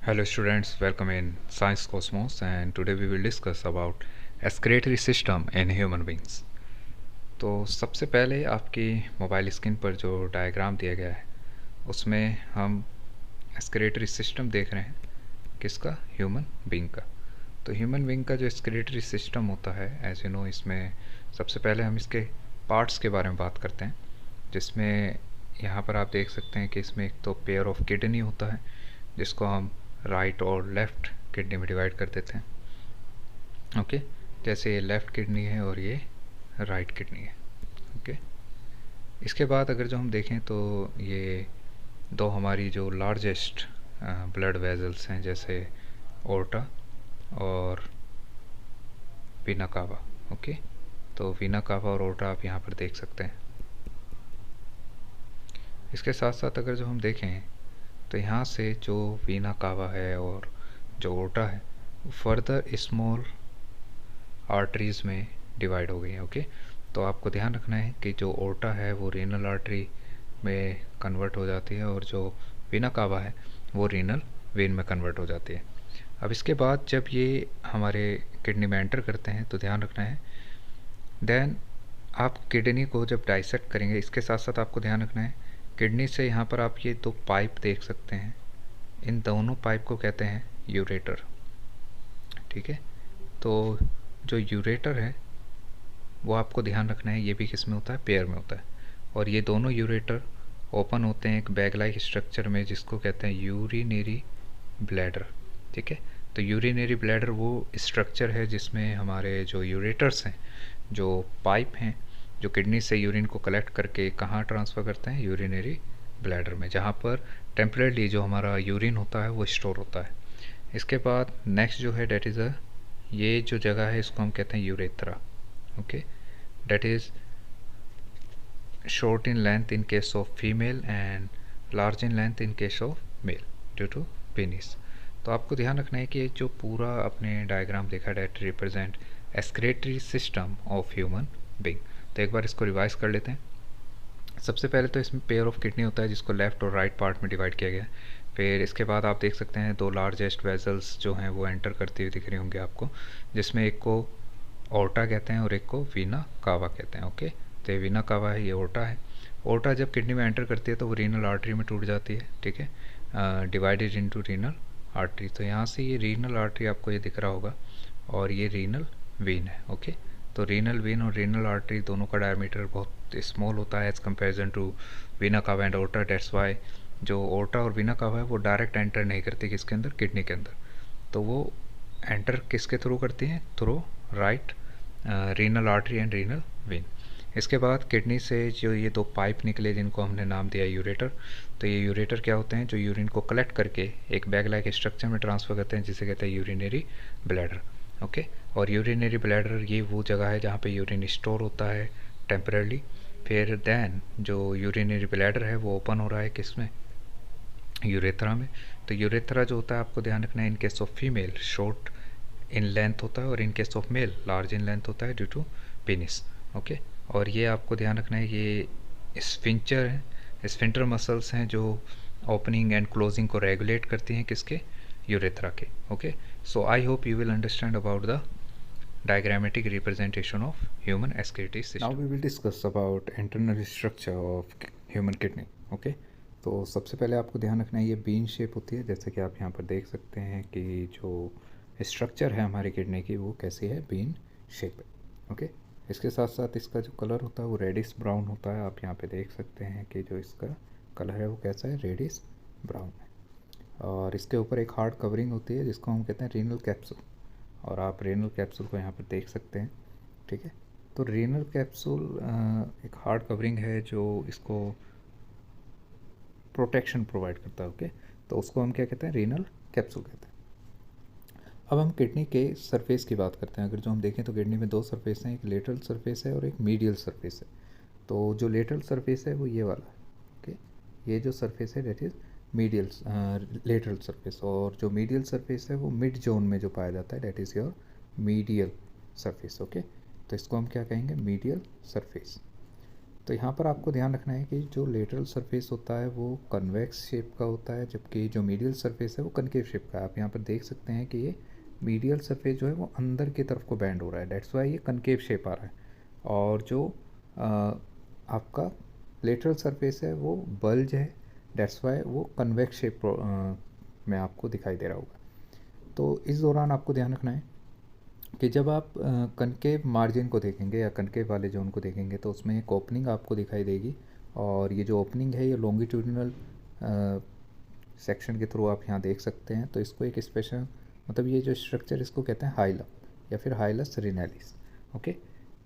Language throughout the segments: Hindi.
Hello students, welcome in Science Cosmos and today we will discuss about excretory system in human beings. तो सबसे पहले आपकी मोबाइल स्क्रीन पर जो डायग्राम दिया गया है उसमें हम एक्सक्रेटरी सिस्टम देख रहे हैं किसका, ह्यूमन बीइंग का। तो ह्यूमन बीइंग का जो एक्सक्रेटरी सिस्टम होता है, एज यू नो, इसमें सबसे पहले हम इसके पार्ट्स के बारे में बात करते हैं, जिसमें यहाँ पर आप देख सकते हैं कि इसमें एक तो पेयर ऑफ किडनी होता है जिसको हम राइट और लेफ़्ट किडनी में डिवाइड कर देते हैं। ओके, जैसे ये लेफ़्ट किडनी है और ये राइट किडनी है। ओके, इसके बाद अगर जो हम देखें तो ये दो हमारी जो लार्जेस्ट ब्लड वेजल्स हैं, जैसे ओर्टा और वीना कावा। ओके, तो वीना कावा और ओर्टा आप यहाँ पर देख सकते हैं। इसके साथ साथ अगर जो हम देखें तो यहाँ से जो वीना कावा है और जो ओर्टा है फर्दर स्मॉल आर्टरीज़ में डिवाइड हो गई है। ओके, तो आपको ध्यान रखना है कि जो ओर्टा है वो रीनल आर्टरी में कन्वर्ट हो जाती है और जो वीना कावा है वो रीनल वेन में कन्वर्ट हो जाती है। अब इसके बाद जब ये हमारे किडनी में एंटर करते हैं तो ध्यान रखना है, देन आप किडनी को जब डाइसेक्ट करेंगे, इसके साथ साथ आपको ध्यान रखना है किडनी से यहाँ पर आप ये दो पाइप देख सकते हैं, इन दोनों पाइप को कहते हैं यूरेटर। ठीक है, तो जो यूरेटर है वो आपको ध्यान रखना है, ये भी किस में होता है, पेयर में होता है। और ये दोनों यूरेटर ओपन होते हैं एक बैग लाइक स्ट्रक्चर में जिसको कहते हैं यूरिनरी ब्लैडर। ठीक है, तो यूरिनरी ब्लैडर वो स्ट्रक्चर है जिसमें हमारे जो यूरेटर्स हैं, जो पाइप हैं, जो किडनी से यूरिन को कलेक्ट करके कहाँ ट्रांसफ़र करते हैं, यूरिनरी ब्लैडर में, जहाँ पर टेम्परेली जो हमारा यूरिन होता है वो स्टोर होता है। इसके बाद नेक्स्ट जो है डेट इज़ ये जो जगह है इसको हम कहते हैं urethra. Okay, that is short in length in case of female and large in length in case of male due to penis। तो आपको ध्यान रखना है कि ये जो पूरा अपने डायग्राम देखा that represent excretory system of human being. तो एक बार इसको रिवाइज कर लेते हैं। सबसे पहले तो इसमें पेयर ऑफ किडनी होता है जिसको लेफ़्ट और राइट पार्ट में डिवाइड किया गया है। फिर इसके बाद आप देख सकते हैं दो लार्जेस्ट वेजल्स जो हैं वो एंटर करती हुई दिख रही होंगी आपको, जिसमें एक को ओर्टा कहते हैं और एक को वीना कावा कहते हैं। ओके, तो ये वीना कावा है, ये ओर्टा है। ओर्टा जब किडनी में एंटर करती है तो वो रीनल आर्टरी में टूट जाती है। ठीक है, डिवाइडेड इनटू रीनल आर्टरी। तो यहाँ से ये रीनल आर्टरी आपको ये दिख रहा होगा और ये रीनल वेन है। ओके, तो रीनल वेन और रीनल आर्टरी दोनों का डायमीटर बहुत स्मॉल होता है एज़ कम्पेरिजन टू वीना कावा एंड ओर्टा। डेट्स वाई जो ओर्टा और वीना कावा है वो डायरेक्ट एंटर नहीं करती किसके अंदर, किडनी के अंदर। तो वो एंटर किसके थ्रू करती हैं, through right renal artery and renal vein. इसके बाद किडनी से जो ये दो पाइप निकले जिनको हमने नाम दिया यूरेटर, तो ये यूरेटर क्या होते हैं, जो यूरिन को कलेक्ट करके एक बैग लाइक स्ट्रक्चर में ट्रांसफ़र करते हैं जिसे कहते हैं यूरिनरी ब्लैडर। ओके, और यूरिनरी ब्लैडर ये वो जगह है जहाँ पे यूरिन स्टोर होता है टेम्परली। फिर देन जो यूरिनरी ब्लैडर है वो ओपन हो रहा है किस में, यूरेथ्रा में। तो यूरेथ्रा जो होता है आपको ध्यान रखना है, in case of female short in length होता है और in case of male large in length होता है ड्यू टू पेनिस। ओके, और ये आपको ध्यान रखना है ये स्फिंक्टर है, स्फिंक्टर मसल्स हैं जो ओपनिंग एंड क्लोजिंग को रेगुलेट करती हैं किसके, यूरेथ्रा के। Okay, so I hope you will understand about the diagrammatic representation of human excretory system. Now we will discuss about internal structure of human kidney. Okay, तो सबसे पहले आपको ध्यान रखना है ये बीन शेप होती है, जैसे कि आप यहाँ पर देख सकते हैं कि जो स्ट्रक्चर है हमारी किडनी की वो कैसी है, बीन शेप है। ओके, इसके साथ साथ इसका जो कलर होता है वो रेडिश ब्राउन होता है। आप यहाँ पे देख सकते हैं कि जो इसका कलर है वो कैसा है, रेडिश ब्राउन है। और इसके ऊपर एक हार्ड कवरिंग होती है जिसको हम कहते हैं रीनल कैप्सूल, और आप रेनल कैप्सूल को यहाँ पर देख सकते हैं। ठीक है, तो रेनल कैप्सूल एक हार्ड कवरिंग है जो इसको प्रोटेक्शन प्रोवाइड करता है। ओके, तो उसको हम क्या कहते हैं, रेनल कैप्सूल कहते हैं। अब हम किडनी के सरफेस की बात करते हैं। अगर जो हम देखें तो किडनी में दो सरफेस हैं, एक लेटरल सरफेस है और एक मीडियल सरफेस है। तो जो लेटरल सरफेस है वो ये वाला है। ओके, ये जो सरफेस है that is medial lateral surface, और जो मीडियल सरफेस है वो मिड जोन में जो पाया जाता है that is your medial surface. Okay, तो इसको हम क्या कहेंगे, मीडियल सरफेस। तो यहाँ पर आपको ध्यान रखना है कि जो लेटरल सरफेस होता है वो कन्वेक्स शेप का होता है, जबकि जो मीडियल सरफेस है वो कनकेव शेप का है। आप यहाँ पर देख सकते हैं कि ये मीडियल सरफेस जो है वो अंदर की तरफ को बैंड हो रहा है, डेट्स वाई ये कनकेव शेप आ रहा है। और जो आपका लेटरल सरफेस है वो बल्ज है, डेट्स वाई वो कन्वेक्स शेप में आपको दिखाई दे रहा होगा। तो इस दौरान आपको ध्यान रखना है कि जब आप कनकेव मार्जिन को देखेंगे या कनकेव वाले जोन को देखेंगे तो उसमें एक ओपनिंग आपको दिखाई देगी, और ये जो ओपनिंग है ये लॉन्गिट्यूडिनल सेक्शन के थ्रू आप यहाँ देख सकते हैं। तो इसको एक स्पेशल, मतलब ये जो स्ट्रक्चर इसको कहते हैं हाइलम या फिर हाइलस रेनालिस। ओके,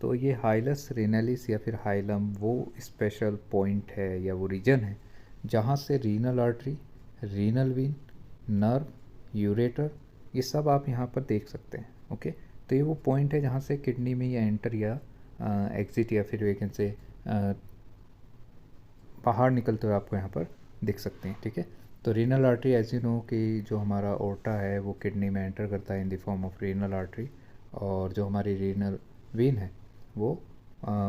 तो ये हाइलस रेनालिस या फिर हाइलम वो स्पेशल पॉइंट है या वो रीजन है जहाँ से renal artery, renal vein, nerve, ureter, ये सब आप यहाँ पर देख सकते हैं। ओके, तो ये वो पॉइंट है जहाँ से किडनी में या एंटर या एग्जिट या फिर वेगन से बाहर निकलते हुए आपको यहाँ पर दिख सकते हैं। ठीक है, तो renal artery as you know कि जो हमारा ओर्टा है वो किडनी में एंटर करता है in the form of renal artery, और जो हमारी रीनल वीन है वो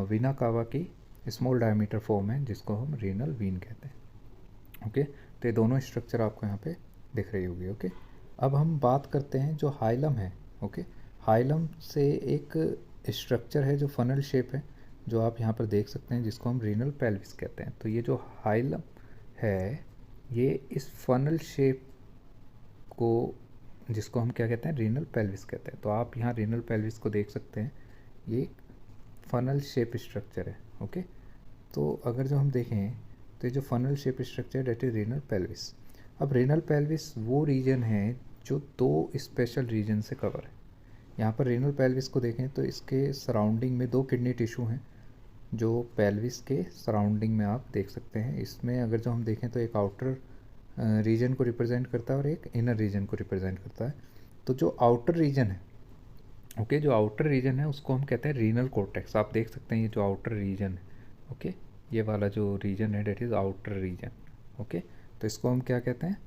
वीना कावा की स्मॉल डायमीटर फॉर्म है जिसको हम रीनल वीन कहते हैं। ओके, तो ये दोनों स्ट्रक्चर आपको यहाँ पे दिख रही होगी। ओके, अब हम बात करते हैं जो हाइलम है। ओके, हाइलम से एक स्ट्रक्चर है जो फनल शेप है, जो आप यहाँ पर देख सकते हैं, जिसको हम रीनल पेल्विस कहते हैं। तो ये जो हाइलम है ये इस फनल शेप को, जिसको हम क्या कहते हैं, रीनल पेल्विस कहते हैं। तो आप यहाँ रीनल पेल्विस को देख सकते हैं, ये फनल शेप स्ट्रक्चर है। ओके, तो अगर जो हम देखें तो ये जो funnel shape structure that is renal pelvis. अब रीनल पेल्विस वो रीजन है जो दो स्पेशल रीजन से कवर है। यहाँ पर रीनल पेल्विस को देखें तो इसके सराउंडिंग में दो किडनी टिश्यू हैं जो पेल्विस के सराउंडिंग में आप देख सकते हैं। इसमें अगर जो हम देखें तो एक आउटर रीजन को रिप्रेजेंट करता है और एक इनर रीजन को रिप्रेजेंट करता है। तो जो आउटर रीजन है, ओके, जो आउटर रीजन है उसको हम कहते हैं रीनल कॉर्टेक्स। आप देख सकते हैं ये जो आउटर रीजन है, ओके, ये वाला जो रीजन है that is outer region. Okay, तो इसको हम क्या कहते हैं,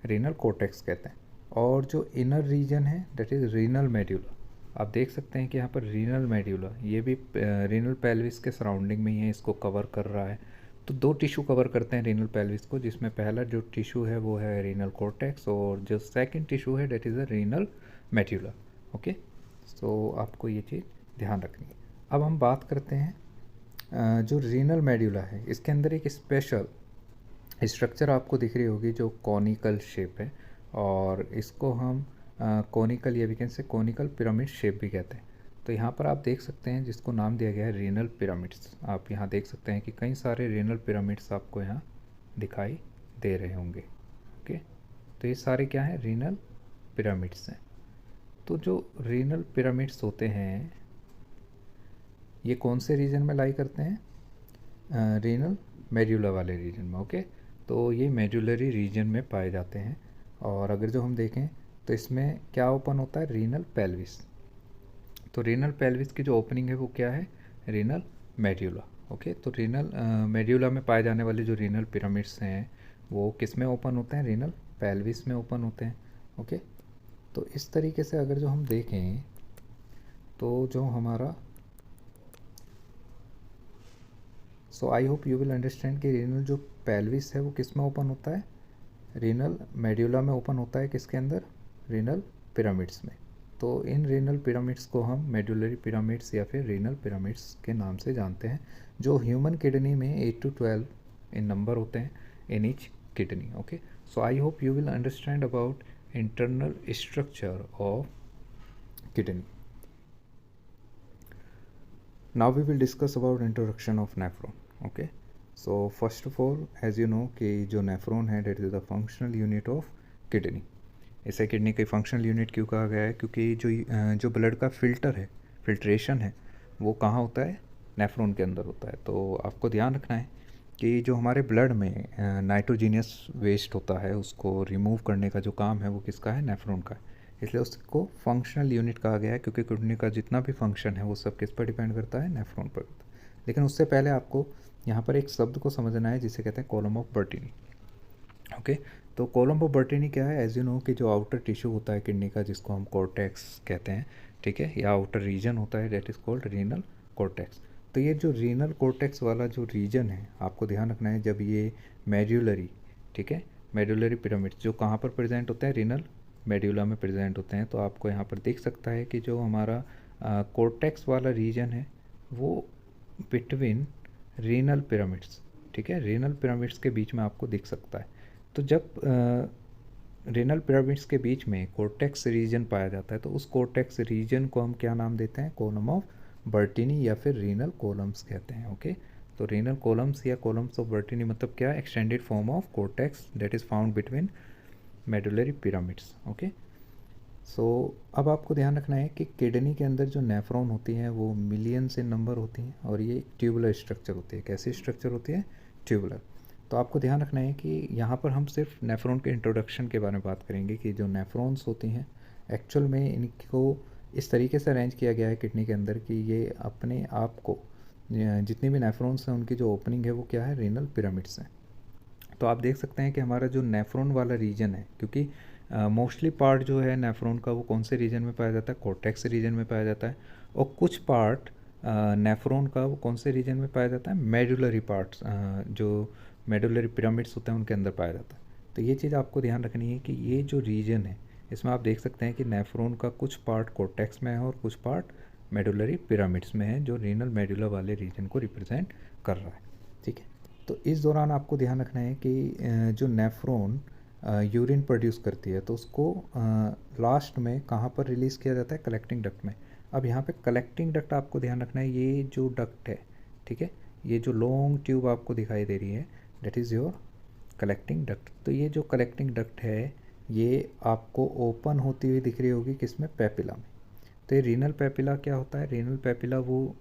रीनल कॉर्टेक्स कहते हैं। और जो इनर रीजन है डेट इज़ रीनल मेड्यूला। आप देख सकते हैं कि यहाँ पर रीनल मेड्यूला ये भी रीनल पेल्विस के सराउंडिंग में ही है, इसको कवर कर रहा है। तो दो टिश्यू कवर करते हैं रीनल पेल्विस को, जिसमें पहला जो टिश्यू है वो है रीनल कॉर्टेक्स, और जो सेकंड टिश्यू है that is a renal medulla. Okay, तो आपको ये चीज़ ध्यान रखनी है। अब हम बात करते हैं जो रीनल मेड्यूला है, इसके अंदर एक स्पेशल स्ट्रक्चर आपको दिख रही होगी जो कॉनिकल शेप है, और इसको हम कॉनिकल या वीकेंड से कॉनिकल पिरामिड शेप भी कहते हैं। तो यहाँ पर आप देख सकते हैं जिसको नाम दिया गया है रीनल पिरामिड्स। आप यहाँ देख सकते हैं कि कई सारे रीनल पिरामिड्स आपको यहाँ दिखाई दे रहे होंगे। ओके, तो ये सारे क्या हैं, रीनल पिरामिड्स हैं। तो जो रीनल पिरामिड्स होते हैं ये कौन से रीजन में लाई करते हैं, रीनल मेड्यूला वाले रीजन में। ओके, तो ये मेड्यूलरी रीजन में पाए जाते हैं। और अगर जो हम देखें तो इसमें क्या ओपन होता है, रीनल पेल्विस। तो रीनल पेल्विस की जो ओपनिंग है वो क्या है, रीनल मेड्यूला। ओके, तो रीनल मेड्यूला में पाए जाने वाले जो रीनल पिरामिड्स हैं वो किस में ओपन होते हैं, रीनल पेल्विस में ओपन होते हैं। ओके, तो इस तरीके से अगर जो हम देखें तो जो हमारा, so I hope you will understand कि रीनल जो पेल्विस है वो किस में ओपन होता है, रीनल मेड्यूला में ओपन होता है, किसके अंदर, रीनल पिरामिड्स में। तो इन रीनल पिरामिड्स को हम मेडुलरी पिरामिड्स या फिर रीनल पिरामिड्स के नाम से जानते हैं, जो ह्यूमन किडनी में 8 to 12 इन नंबर होते हैं in each kidney. Okay, so I hope you will understand about internal structure of kidney. Now we will discuss about introduction of nephron. Okay, so first of all, as you know कि जो nephron है that is the functional unit of kidney. इसे किडनी की फंक्शनल यूनिट क्यों कहा गया है, क्योंकि जो ब्लड का फिल्टर है, फिल्ट्रेशन है, वो कहाँ होता है, नेफ्रॉन के अंदर होता है। तो आपको ध्यान रखना है कि जो हमारे ब्लड में नाइट्रोजीनियस वेस्ट होता है उसको रिमूव करने का जो काम है वो किसका है, नेफ्रॉन का है। इसलिए उसको फंक्शनल यूनिट कहा गया है, क्योंकि किडनी का जितना भी फंक्शन है वो सब किस पर डिपेंड करता है, नेफ्रॉन पर। लेकिन उससे पहले आपको यहाँ पर एक शब्द को समझना है जिसे कहते हैं कॉलम ऑफ बर्टीनी। ओके, तो कॉलम ऑफ बर्टीनी क्या है, एज यू नो कि जो आउटर टिश्यू होता है किडनी का जिसको हम कॉर्टेक्स कहते हैं, ठीक है, या आउटर रीजन होता है, that is called renal cortex. तो ये जो रीनल कॉर्टेक्स वाला जो रीजन है, आपको ध्यान रखना है जब ये मेड्यूलरी, ठीक है, मेड्यूलरी पिरामिड जो कहाँ पर प्रेजेंट होते हैं, रीनल मेड्यूला में प्रेजेंट होते हैं। तो आपको यहाँ पर दिख सकता है कि जो हमारा कॉर्टेक्स वाला रीजन है वो बिटवीन रीनल पिरामिड्स, ठीक है, रीनल पिरामिड्स के बीच में आपको दिख सकता है। तो जब रीनल पिरामिड्स के बीच में कॉर्टेक्स रीजन पाया जाता है तो उस कॉर्टेक्स रीजन को हम क्या नाम देते हैं, कॉलम ऑफ बर्टिनी या फिर रीनल कॉलम्स कहते हैं। ओके, तो रीनल कॉलम्स या कॉलम्स ऑफ बर्टिनी मतलब क्या, extended form of cortex that is found between medullary pyramids. Okay, so अब आपको ध्यान रखना है कि किडनी के अंदर जो नेफ्रॉन होती हैं वो मिलियन से नंबर होती हैं और ये ट्यूबुलर स्ट्रक्चर होती है। कैसी स्ट्रक्चर होती है, ट्यूबुलर। तो आपको ध्यान रखना है कि यहाँ पर हम सिर्फ नेफ्रॉन के इंट्रोडक्शन के बारे में बात करेंगे कि जो नेफ्रॉन्स होती हैं एक्चुअल में इनको इस तरीके से अरेंज किया गया है किडनी के अंदर कि ये अपने आप को, जितनी भी नेफ्रॉन्स हैं उनकी जो ओपनिंग है वो क्या है, रीनल पिरामिड्स हैं। तो आप देख सकते हैं कि हमारा जो नेफ्रॉन वाला रीजन है, क्योंकि मोस्टली पार्ट जो है नेफ्रॉन का वो कौन से रीजन में पाया जाता है, कॉर्टेक्स रीजन में पाया जाता है, और कुछ पार्ट नेफ्रॉन का वो कौन से रीजन में पाया जाता है, मेडुलरी पार्ट्स, जो मेडुलरी पिरामिड्स होते हैं उनके अंदर पाया जाता है। तो ये चीज़ आपको ध्यान रखनी है कि ये जो रीजन है इसमें आप देख सकते हैं कि नेफ्रॉन का कुछ पार्ट कॉर्टेक्स में है और कुछ पार्ट मेडुलरी पिरामिड्स में है जो रीनल मेडुला वाले रीजन को रिप्रेजेंट कर रहा है। ठीक है, तो इस दौरान आपको ध्यान रखना है कि जो नेफ्रॉन यूरिन प्रोड्यूस करती है तो उसको लास्ट में कहाँ पर रिलीज़ किया जाता है, कलेक्टिंग डक्ट में। अब यहाँ पे कलेक्टिंग डक्ट आपको ध्यान रखना है, ये जो डक्ट है, ठीक है, ये जो लॉन्ग ट्यूब आपको दिखाई दे रही है that is your collecting duct. तो ये जो कलेक्टिंग डक्ट है ये आपको ओपन होती हुई दिख रही होगी किसमें, पेपिला में। तो ये रीनल पेपिला क्या होता है, रीनल पेपिला वो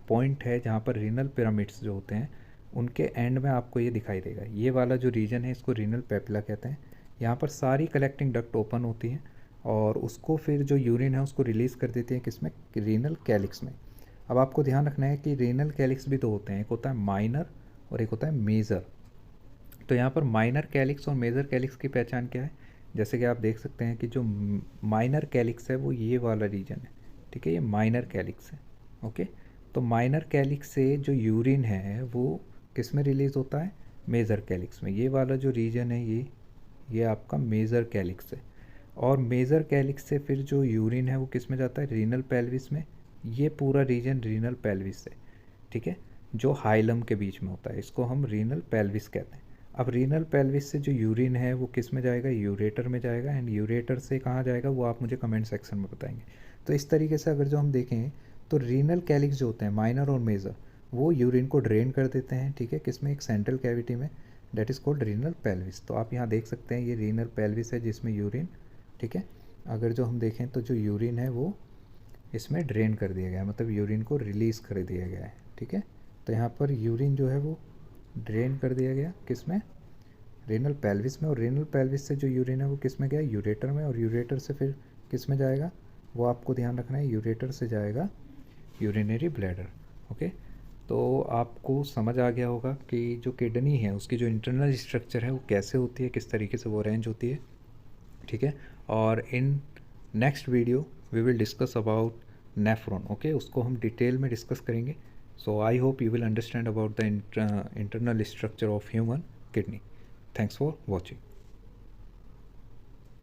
पॉइंट है जहाँ पर रीनल पिरामिड्स जो होते हैं उनके एंड में आपको ये दिखाई देगा। ये वाला जो रीजन है इसको रीनल पेपिला कहते हैं। यहाँ पर सारी कलेक्टिंग डक्ट ओपन होती हैं और उसको फिर जो यूरिन है उसको रिलीज़ कर देती है किसमें, रीनल कैलिक्स में। अब आपको ध्यान रखना है कि रीनल कैलिक्स भी दो होते हैं, एक होता है माइनर और एक होता है मेजर। तो यहाँ पर माइनर कैलिक्स और मेजर कैलिक्स की पहचान क्या है, जैसे कि आप देख सकते हैं कि जो माइनर कैलिक्स है वो ये वाला रीजन है, ठीक है, ये माइनर कैलिक्स है। ओके, तो माइनर कैलिक्स से जो यूरिन है वो किस में रिलीज़ होता है, मेजर कैलिक्स में। ये वाला जो रीजन है ये आपका मेजर कैलिक्स है, और मेजर कैलिक्स से फिर जो यूरिन है वो किस में जाता है, रीनल पेल्विस में। ये पूरा रीजन रीनल पेल्विस है, ठीक है, जो हाइलम के बीच में होता है, इसको हम रीनल पेल्विस कहते हैं। अब रीनल पेल्विस से जो यूरिन है वो किस में जाएगा, यूरेटर में जाएगा, एंड यूरेटर से कहाँ जाएगा वो आप मुझे कमेंट सेक्शन में बताएंगे। तो इस तरीके से अगर जो हम देखें तो रीनल कैलिक्स जो होते हैं माइनर और मेजर वो यूरिन को ड्रेन कर देते हैं, ठीक है, किसमें, एक सेंट्रल कैविटी में, that is called renal pelvis. तो आप यहाँ देख सकते हैं ये रीनल पेल्विस है जिसमें यूरिन, ठीक है, अगर जो हम देखें तो जो यूरिन है वो इसमें ड्रेन कर दिया गया है, मतलब यूरिन को रिलीज़ कर दिया गया है, ठीक है। तो यहाँ पर यूरिन जो है वो ड्रेन कर दिया गया किसमें, रीनल पेल्विस में, और रीनल पेल्विस से जो यूरिन है वो किस में गया, यूरेटर में, और यूरेटर से फिर किस में जाएगा, वो आपको ध्यान रखना है, यूरेटर से जाएगा यूरिनरी ब्लैडर। ओके, तो आपको समझ आ गया होगा कि जो किडनी है उसकी जो इंटरनल स्ट्रक्चर है वो कैसे होती है, किस तरीके से वो अरेंज होती है, ठीक है। और in next video we will discuss about nephron. Okay, उसको हम डिटेल में डिस्कस करेंगे। So I hope you will understand about the internal structure of human kidney. Thanks for watching.